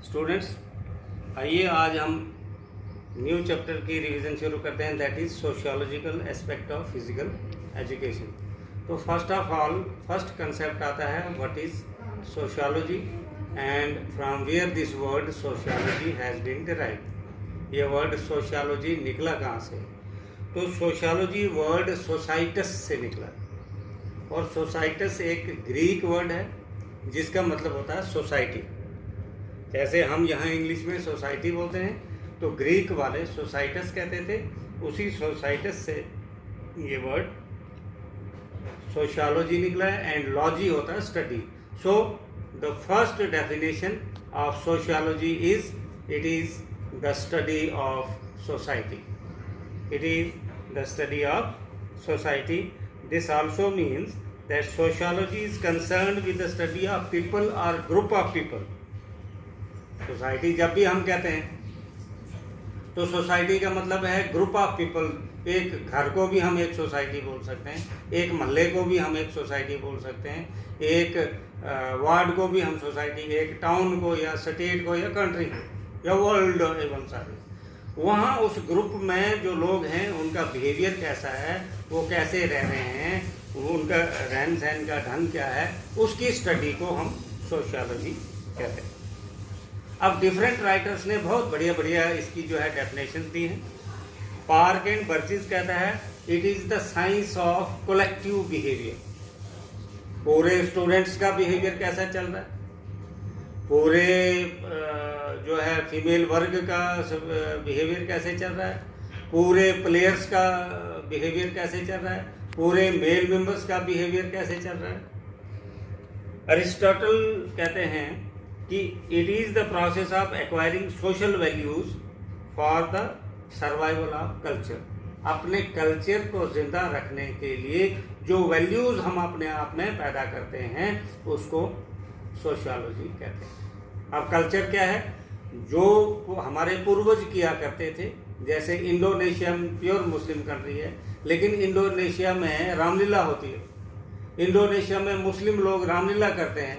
Students, आइए आज हम न्यू चैप्टर की रिवीजन शुरू करते हैं, that is sociological aspect of physical education. तो first of all first concept आता है what is sociology and from where this word sociology has been derived. ये वर्ड सोशियोलॉजी निकला कहाँ से? तो सोशियोलॉजी वर्ड सोसाइटस से निकला, और सोसाइटस एक ग्रीक वर्ड है जिसका मतलब होता है सोसाइटी। जैसे हम यहाँ इंग्लिश में सोसाइटी बोलते हैं, तो ग्रीक वाले सोसाइटस कहते थे। उसी सोसाइटस से ये वर्ड सोशियोलॉजी निकला है, एंड लॉजी होता है study. So the first definition of sociology is it is the study of society. It is the study of society. This also means that sociology is concerned with the study of people or group of people. Society जब भी हम कहते हैं तो society का मतलब है group of people. एक घर को भी हम एक सोसाइटी बोल सकते हैं, एक महल्ले को भी हम एक सोसाइटी बोल सकते हैं, एक वार्ड को भी हम सोसाइटी, एक टाउन को या स्टेट को या कंट्री को या वर्ल्ड एवं सारे। वहाँ उस ग्रुप में जो लोग हैं उनका बिहेवियर कैसा है, वो कैसे रह रहे हैं, वो उनका रहन सहन का ढंग क्या है, उसकी स्टडी को हम सोशियोलॉजी कहते हैं। अब डिफरेंट राइटर्स ने बहुत बढ़िया बढ़िया इसकी जो है डेफिनेशन दी हैं। पार्क एंड बर्जिस कहता है it is the science of collective behaviour. पूरे स्टूडेंट्स का बिहेवियर कैसा चल रहा है, पूरे जो है फीमेल वर्ग का बिहेवियर कैसे चल रहा है, पूरे प्लेयर्स का बिहेवियर कैसे चल रहा है, पूरे मेल मेंबर्स का बिहेवियर कैसे चल रहा है। अरिस्टोटल कहते हैं कि it is the process of acquiring social values for the survival of culture. अपने कल्चर को जिंदा रखने के लिए जो वैल्यूज हम अपने आप में पैदा करते हैं उसको सोशियोलॉजी कहते हैं। अब कल्चर क्या है? जो हमारे पूर्वज किया करते थे। जैसे इंडोनेशिया प्योर मुस्लिम कंट्री है, लेकिन इंडोनेशिया में रामलीला होती है। इंडोनेशिया में मुस्लिम लोग रामलीला करते हैं।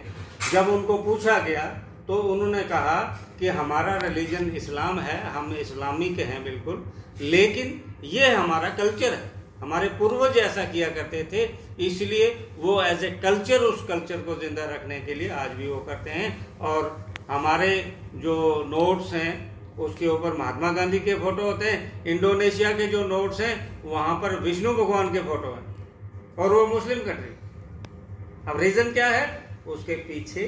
जब उनको पूछा गया तो उन्होंने कहा कि हमारा रिलीजन इस्लाम है, हम इस्लामिक हैं बिल्कुल, लेकिन ये हमारा कल्चर है, हमारे पूर्वज ऐसा किया करते थे, इसलिए वो एज ए कल्चर उस कल्चर को जिंदा रखने के लिए आज भी वो करते हैं। और हमारे जो नोट्स हैं उसके ऊपर महात्मा गांधी के फोटो होते हैं। इंडोनेशिया के जो नोट्स हैं वहाँ पर विष्णु भगवान के फोटो हैं, और वो मुस्लिम कंट्री। अब रीज़न क्या है? उसके पीछे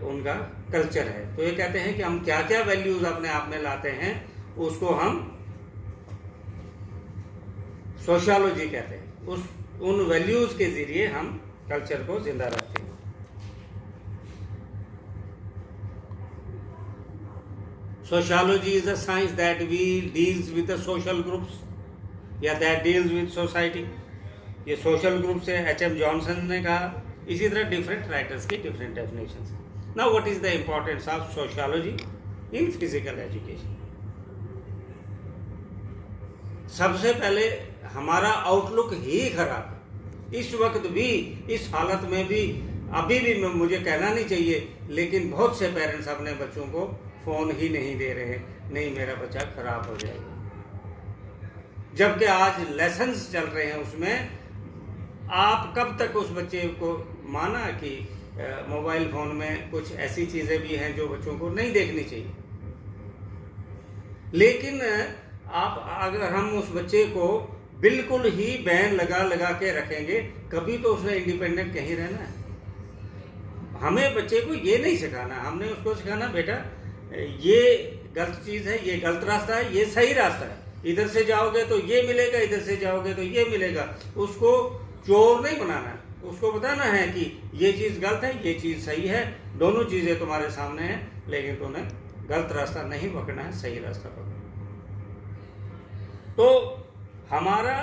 उनका कल्चर है। तो ये कहते हैं कि हम क्या क्या वैल्यूज अपने आप में लाते हैं उसको हम सोशियोलॉजी कहते हैं। उन वैल्यूज के जरिए हम कल्चर को जिंदा रखते हैं। Sociology is a science that we deals with the social groups या दैट डील्स विद सोसाइटी। ये सोशल ग्रुप से H.M. जॉनसन ने कहा। इसी तरह डिफरेंट राइटर्स की different definitions. Now what is the importance of sociology in physical education? सबसे पहले हमारा आउटलुक ही खराब है। इस वक्त भी, इस हालत में भी, अभी भी मुझे कहना नहीं चाहिए, लेकिन बहुत से पेरेंट्स अपने बच्चों को फ़ोन ही नहीं दे रहे, नहीं मेरा बच्चा खराब हो जाएगा। जबकि आज लेसन्स चल रहे हैं, उसमें आप कब तक उस बच्चे को माना कि मोबाइल फ़ोन में कुछ ऐसी चीज़ें भी हैं जो बच्चों को नहीं देखनी चाहिए। लेकिन आप अगर हम उस बच्चे को बिल्कुल ही बैन लगा लगा के रखेंगे, कभी तो उसने इंडिपेंडेंट कहीं रहना है। हमें बच्चे को ये नहीं सिखाना, हमने उसको सिखाना बेटा ये गलत चीज़ है, ये गलत रास्ता है, ये सही रास्ता है, इधर से जाओगे तो ये मिलेगा, इधर से जाओगे तो ये मिलेगा। उसको चोर नहीं बनाना है, उसको बताना है कि ये चीज़ गलत है, ये चीज़ सही है, दोनों चीज़ें तुम्हारे सामने हैं, लेकिन तुम्हें गलत रास्ता नहीं पकड़ना है, सही रास्ता पकड़ना। तो हमारा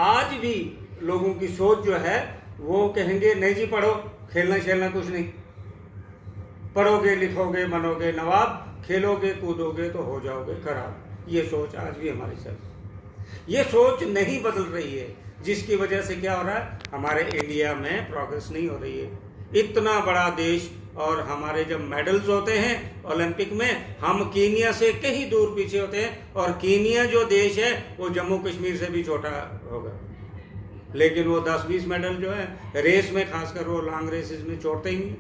आज भी लोगों की सोच जो है वो कहेंगे नहीं जी पढ़ो, खेलना खेलना कुछ नहीं, पढ़ोगे लिखोगे बनोगे नवाब, खेलोगे कूदोगे तो हो जाओगे खराब। ये सोच आज भी हमारी चल, ये सोच नहीं बदल रही है, जिसकी वजह से क्या हो रहा है, हमारे इंडिया में प्रोग्रेस नहीं हो रही है। इतना बड़ा देश और हमारे जब मेडल्स होते हैं ओलंपिक में, हम कीनिया से कहीं दूर पीछे होते हैं, और कीनिया जो देश है वो जम्मू कश्मीर से भी छोटा होगा, लेकिन वो 10-20 मेडल जो है रेस में, खासकर वो लॉन्ग रेसेस में छोड़ते ही नहीं।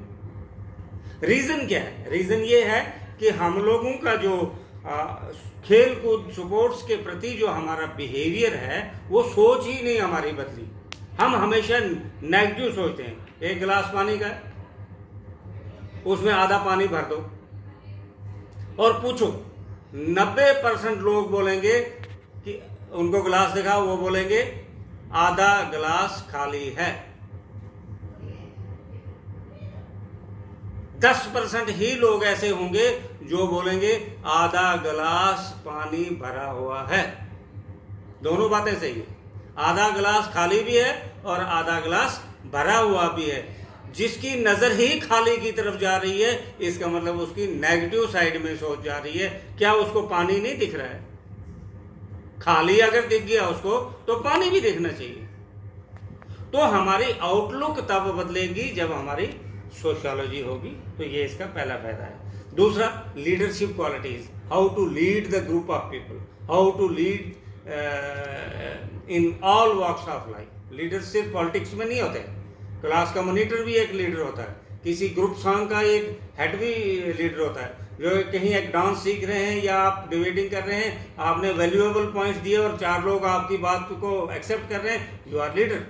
रीज़न क्या है? रीज़न ये है कि हम लोगों का जो खेल कूद स्पोर्ट्स के प्रति जो हमारा बिहेवियर है, वो सोच ही नहीं हमारी बदली। हम हमेशा नेगेटिव सोचते हैं। एक गिलास पानी का है, उसमें आधा पानी भर दो और पूछो, 90% लोग बोलेंगे कि उनको गिलास दिखाओ, वो बोलेंगे आधा गिलास खाली है। 10% ही लोग ऐसे होंगे जो बोलेंगे आधा गिलास पानी भरा हुआ है। दोनों बातें सही है, आधा गिलास खाली भी है और आधा गिलास भरा हुआ भी है। जिसकी नजर ही खाली की तरफ जा रही है, इसका मतलब उसकी नेगेटिव साइड में सोच जा रही है। क्या उसको पानी नहीं दिख रहा है? खाली अगर दिख गया उसको, तो पानी भी दिखना चाहिए। तो हमारी आउटलुक तब बदलेगी जब हमारी सोशियोलॉजी होगी। तो ये इसका पहला फायदा है। दूसरा, leadership qualities, how to lead the group of people, how to lead in all walks of life. Leader सिर्फ पॉलिटिक्स में नहीं होते, क्लास का मॉनिटर भी एक लीडर होता है, किसी ग्रुप सॉन्ग का एक हेड भी लीडर होता है। जो कहीं एक डांस सीख रहे हैं या आप डिबेटिंग कर रहे हैं, आपने वैल्यूएबल पॉइंट्स दिए और 4 लोग आपकी बात को एक्सेप्ट कर रहे हैं, यू आर लीडर।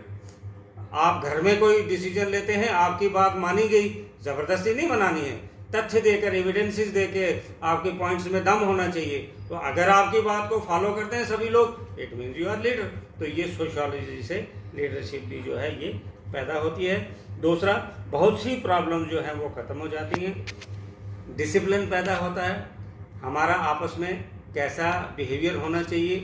आप घर में कोई डिसीजन लेते हैं, आपकी बात मानी गई, जबरदस्ती नहीं बनानी है, तथ्य देकर, एविडेंसेस देके आपके पॉइंट्स में दम होना चाहिए। तो अगर आपकी बात को फॉलो करते हैं सभी लोग, it means you are leader. तो ये सोशियोलॉजी से लीडरशिप भी जो है ये पैदा होती है। दूसरा, बहुत सी प्रॉब्लम जो है वो खत्म हो जाती हैं, डिसिप्लिन पैदा होता है, हमारा आपस में कैसा बिहेवियर होना चाहिए,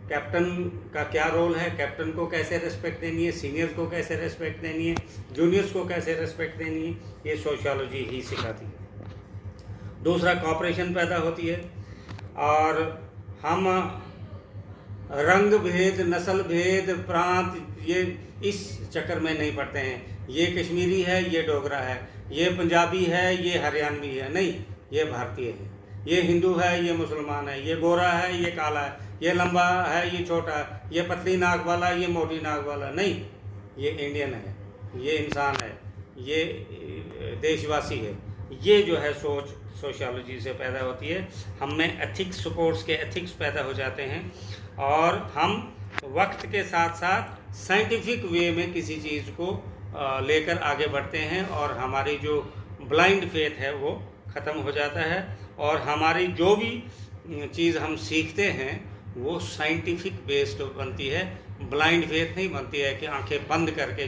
कैप्टन का क्या रोल है, कैप्टन को कैसे रेस्पेक्ट देनी है, सीनियर्स को कैसे रेस्पेक्ट देनी है, जूनियर्स को कैसे रेस्पेक्ट देनी है, ये सोशियोलॉजी ही सिखाती है। दूसरा, कॉपरेशन पैदा होती है, और हम रंग भेद, नस्ल भेद, प्रांत, ये इस चक्कर में नहीं पड़ते हैं। ये कश्मीरी है, ये डोगरा है, ये पंजाबी है, ये हरियाणवी है, नहीं, ये भारतीय है। ये हिंदू है, ये मुसलमान है, ये गोरा है, ये काला है, ये लंबा है, ये छोटा है, ये पतली नाक वाला, ये मोटी नाक वाला, नहीं, ये इंडियन है, ये इंसान है, ये देशवासी है। ये जो है सोच सोशियोलॉजी से पैदा होती है। हम में एथिक्स, स्पोर्ट्स के एथिक्स पैदा हो जाते हैं, और हम वक्त के साथ साथ साइंटिफिक वे में किसी चीज़ को लेकर आगे बढ़ते हैं, और हमारी जो ब्लाइंड फेथ है वो ख़त्म हो जाता है, और हमारी जो भी चीज़ हम सीखते हैं वो साइंटिफिक बेस्ड बनती है, ब्लाइंड फेथ नहीं बनती है कि आंखें बंद करके